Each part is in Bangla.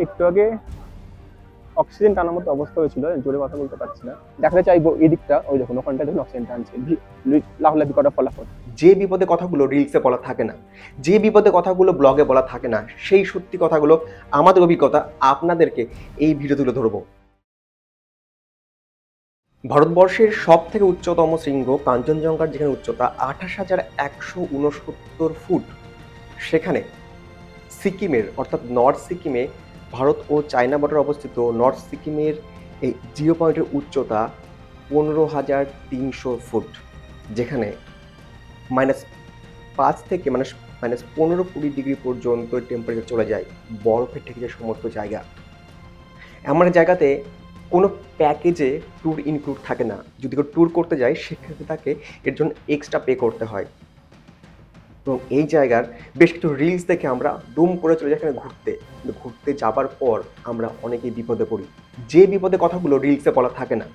একটু আগে অক্সিজেন টানার মতো অবস্থা হয়েছিল, জোরে কথা বলতে পারছি না। দেখাতে চাইবো এদিকটা, ওই দেখুন ওখানটা দেখুন অক্সিজেন টানছে, লাফলাফি করার ফলাফল। যে বিপদে কথাগুলো রিলসে বলা থাকে না, যে বিপদে কথাগুলো ব্লগে বলা থাকে না, সেই সত্যি কথাগুলো আমাদের অভিজ্ঞতা আপনাদেরকে এই ভিডিও তুলে ধরবো। ভারতবর্ষের সব থেকে উচ্চতম শৃঙ্গ কাঞ্চনজঙ্ঘার যেখানে উচ্চতা 28,169 ফুট, সেখানে সিকিমের অর্থাৎ নর্থ সিকিমে ভারত ও চায়না বর্ডার অবস্থিত নর্থ সিকিমের এই 0 পয়েন্টের উচ্চতা 15,300 ফুট, যেখানে -5 থেকে -15-20 ডিগ্রি পর্যন্ত টেম্পারেচার চলে যায়, বরফে ঢেকে যায় সমস্ত জায়গা। এমন এক জায়গাতে কোনো প্যাকেজে ট্যুর ইনক্লুড থাকে না। যদি কেউ ট্যুর করতে যায় সেক্ষেত্রে তাকে এর জন্য এক্সট্রা পে করতে হয়। এবং এই জায়গার বেশ কিছু রিলস দেখে আমরা দুম করে চলে যাই এখানে ঘুরতে, কিন্তু ঘুরতে যাবার পর আমরা অনেকেই বিপদে পড়ি। যে বিপদে কথাগুলো রিলসে বলা থাকে না,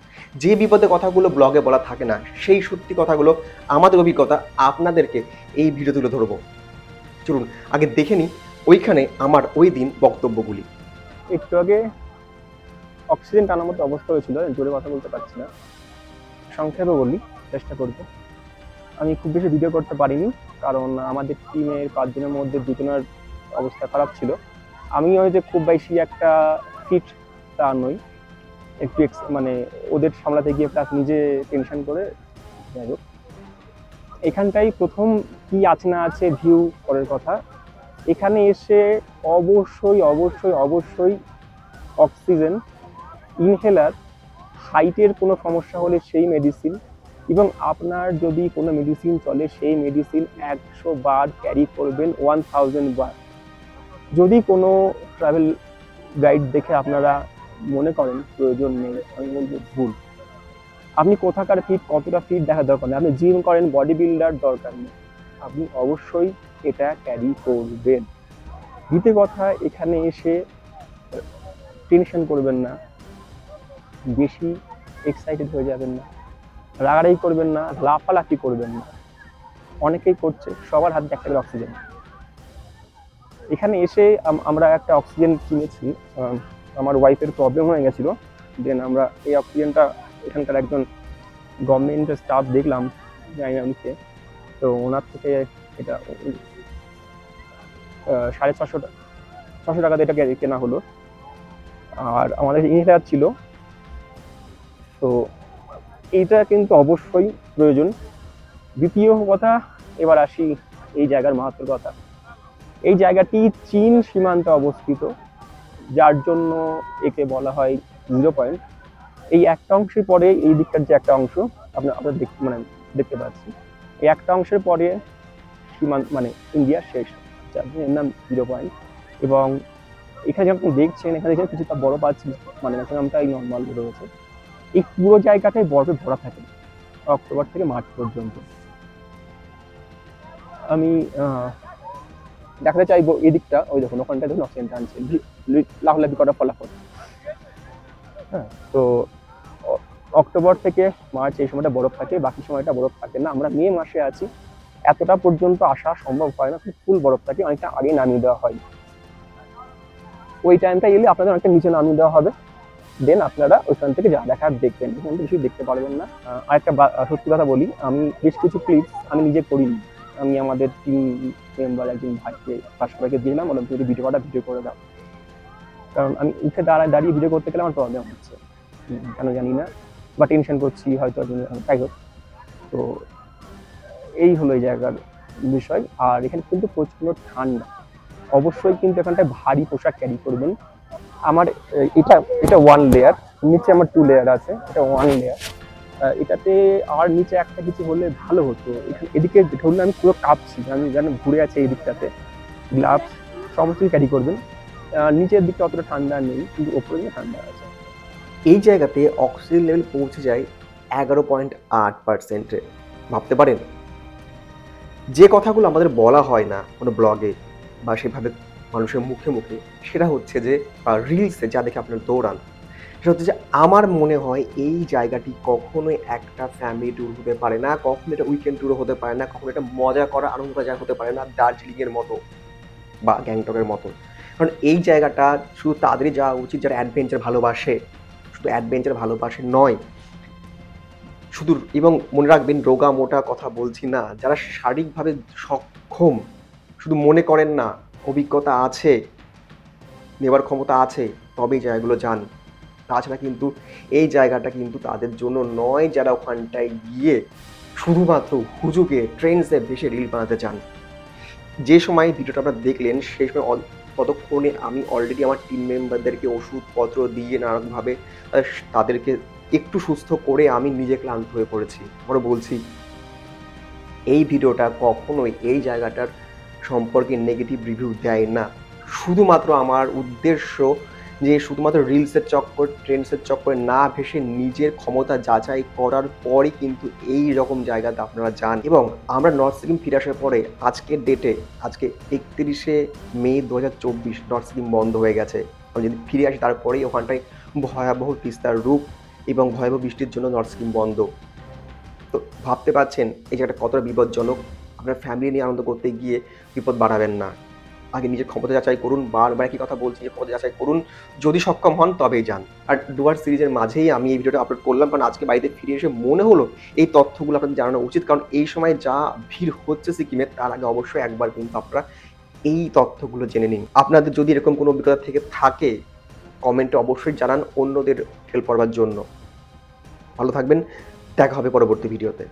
যে বিপদে কথাগুলো ব্লগে বলা থাকে না, সেই সত্যি কথাগুলো আমাদের অভিজ্ঞতা আপনাদেরকে এই ভিডিও তুলে ধরবো। চলুন আগে দেখে নিই ওইখানে আমার ওই দিন বক্তব্যগুলি। একটু আগে অক্সিজেন টানার মতো অবস্থা হয়েছিল, জোরে কথা বলতে পারছি না। সংক্ষেপে বলি, চেষ্টা করব। আমি খুব বেশি ভিডিও করতে পারিনি, কারণ আমাদের টিমের 5 জনের মধ্যে 2 জনের অবস্থা খারাপ ছিল। আমি ওই যে খুব বেশি একটা ফিট তা নই, একটু মানে ওদের সামলাতে গিয়ে প্লাস নিজে টেনশন করে। যাই হোক, এখানটাই প্রথম কি আছে না আছে ভিউ করার কথা। এখানে এসে অবশ্যই অবশ্যই অবশ্যই অক্সিজেন ইনহেলার, হাইটের কোনো সমস্যা হলে সেই মেডিসিন, এবং আপনার যদি কোনো মেডিসিন চলে সেই মেডিসিন 100 বার ক্যারি করবেন, 1000 বার। যদি কোনো ট্রাভেল গাইড দেখে আপনারা মনে করেন প্রয়োজন নেই, আমি বলবো ভুল। আপনি কোথাকার ফিট, কতটা ফিট দেখা দরকার নেই। আপনি জিম করেন, বডি বিল্ডার দরকার নেই, আপনি অবশ্যই এটা ক্যারি করবেন। দ্বিতীয় কথা, এখানে এসে টেনশন করবেন না, বেশি এক্সাইটেড হয়ে যাবেন না, রাগারাগি করবেন না, লাফালাফি করবেন না। অনেকেই করছে, সবার হাতে একটা করে অক্সিজেন। এখানে এসে আমরা একটা অক্সিজেন কিনেছি, আমার ওয়াইফের প্রবলেম হয়ে গেছিলো, দেন আমরা এই অক্সিজেনটা এখানকার একজন গভর্নমেন্টের স্টাফ দেখলাম, জানি না উনিকে, তো ওনার থেকে এটা 650 টাকাতে এটা কেনা হলো। আর আমাদের ইনহেলার ছিল, তো এইটা কিন্তু অবশ্যই প্রয়োজন। দ্বিতীয় কথা, এবার আসি এই জায়গার মাহাত্ম্যের কথা। এই জায়গাটি চীন সীমান্তে অবস্থিত, যার জন্য একে বলা হয় 0 পয়েন্ট। এই একটা অংশের পরে এই দিকটার যে একটা অংশ আপনারা দেখতে পাচ্ছি, এই একটা অংশের পরে সীমান্ত মানে ইন্ডিয়া শেষ, যার জন্য এর নাম 0 পয়েন্ট। এবং এখানে যখন দেখছেন, এখানে কিছুটা বরফ আছে, মানে ম্যাক্সিমামটাই নর্মাল রয়েছে। এই পুরো জায়গাটাই বরফে ভরা থাকে অক্টোবর থেকে মার্চ পর্যন্ত। আমি দেখাতে চাইবো এদিকটা, ওই দেখুন ওখানটা দেখুন অক্সিজেন টানছে, লাফলাফি করার ফলাফল। হ্যাঁ, তো অক্টোবর থেকে মার্চ এই সময়টা বরফ থাকে, বাকি সময়টা বরফ থাকে না। আমরা মে মাসে আছি, এতটা পর্যন্ত আসা সম্ভব হয় না, ফুল বরফ থাকে, অনেকটা আগে নামিয়ে দেওয়া হয়। ওই টাইমটা এলে আপনাদের অনেকটা নিচে নামিয়ে দেওয়া হবে, দেন আপনারা ওইখান থেকে যা দেখার দেখবেন, ওখান থেকে কিছু দেখতে পারবেন না। আরেকটা সত্যি কথা বলি, আমি বেশ কিছু ক্লিপস আমি নিজে করিনি, আমি আমাদের টিম মেম্বার একজন ভাইকে সবাইকে দিলাম, বললাম তুমি ভিডিও করে দাও। কারণ আমি উঠে দাঁড়িয়ে ভিডিও করতে গেলে আমার প্রবলেম হচ্ছে, কেন জানি না, বা টেনশন করছি হয়তো, তাই হোক। তো এই হলো এই জায়গার বিষয়। আর এখানে কিন্তু প্রচন্ড ঠান্ডা, অবশ্যই কিন্তু এখানটায় ভারী পোশাক ক্যারি করবেন। আমার এটা 1 লেয়ার, নিচে আমার 2 লেয়ার আছে, এটা 1 লেয়ার। এটাতে আর নিচে একটা কিছু হলে ভালো হতো। এদিকে ধরুন আমি পুরো কাঁপছি, আমি যেন ঘুরে আছে এই দিকটাতে, গ্লাভস সমস্ত ক্যারি করবেন। নিচের দিকটা অতটা ঠান্ডা নেই, কিন্তু ওপরে দিকে ঠান্ডা আছে। এই জায়গাতে অক্সিজেন লেভেল পৌঁছে যায় 11.8%। ভাবতে পারেন, যে কথাগুলো আমাদের বলা হয় না কোনো ব্লগে বা সেভাবে মানুষের মুখে মুখে, সেটা হচ্ছে যে রিলসে যা দেখে আপনার দৌড়ান, সেটা হচ্ছে যে আমার মনে হয় এই জায়গাটি কখনোই একটা ফ্যামিলি ট্যুর হতে পারে না, কখনো এটা উইকেন্ড ট্যুরও হতে পারে না, কখনো এটা মজা করা আনন্দ জায়গা হতে পারে না দার্জিলিংয়ের মতো বা গ্যাংটকের মতো। কারণ এই জায়গাটা শুধু তাদেরই যাওয়া উচিত যারা অ্যাডভেঞ্চার ভালোবাসে, শুধু অ্যাডভেঞ্চার ভালোবাসে নয়, শুধু এবং মনে রাখবেন রোগা মোটা কথা বলছি না, যারা শারীরিকভাবে সক্ষম, শুধু মনে করেন না অভিজ্ঞতা আছে, নেবার ক্ষমতা আছে, তবেই জায়গাগুলো যান। তাছাড়া কিন্তু এই জায়গাটা কিন্তু তাদের জন্য নয় যারা ওখানটায় গিয়ে শুধুমাত্র হুজুগে ট্রেন্ডসে ভেসে রিল বানাতে চান। যে সময় ভিডিওটা আপনারা দেখলেন সেই সময় ততক্ষণে আমি অলরেডি আমার টিম মেম্বারদেরকে ওষুধপত্র দিয়ে নানানভাবে তাদেরকে একটু সুস্থ করে আমি নিজে ক্লান্ত হয়ে পড়েছি। আবারও বলছি, এই ভিডিওটা কখনোই এই জায়গাটার সম্পর্কে নেগেটিভ রিভিউ দেয় না। শুধুমাত্র আমার উদ্দেশ্য যে শুধুমাত্র রিলসের চক্কর, ট্রেন্ডসের চক্করে না ভেসে নিজের ক্ষমতা যাচাই করার পরই কিন্তু এই রকম জায়গাতে আপনারা যান। এবং আমরা নর্থ সিকিম ফিরে আসার পরে আজকের ডেটে, আজকে 31শে মে 2024, নর্থ সিকিম বন্ধ হয়ে গেছে। আমি যদি ফিরে আসি তারপরেই ওখানটায় ভয়াবহ তিস্তার রূপ এবং ভয়াবহ বৃষ্টির জন্য নর্থ সিকিম বন্ধ। তো ভাবতে পারছেন এই জায়গাটা কতটা বিপজ্জনক। আপনার ফ্যামিলি নিয়ে আনন্দ করতে গিয়ে বিপদ বাড়াবেন না। আগে নিজের ক্ষমতা যাচাই করুন, বারবার একই কথা বলছি যে ক্ষমতা যাচাই করুন, যদি সক্ষম হন তবেই যান। আর ডুয়ার্স সিরিজের মাঝেই আমি এই ভিডিওটা আপলোড করলাম, কারণ আজকে বাড়িতে ফিরে এসে মনে হলো এই তথ্যগুলো আপনাদের জানানো উচিত, কারণ এই সময় যা ভিড় হচ্ছে সিকিমে তার আগে অবশ্যই একবার কিন্তু আপনারা এই তথ্যগুলো জেনে নিন। আপনাদের যদি এরকম কোনো অভিজ্ঞতা থেকে থাকে কমেন্টে অবশ্যই জানান অন্যদের হেল্প করবার জন্য। ভালো থাকবেন, দেখা হবে পরবর্তী ভিডিওতে।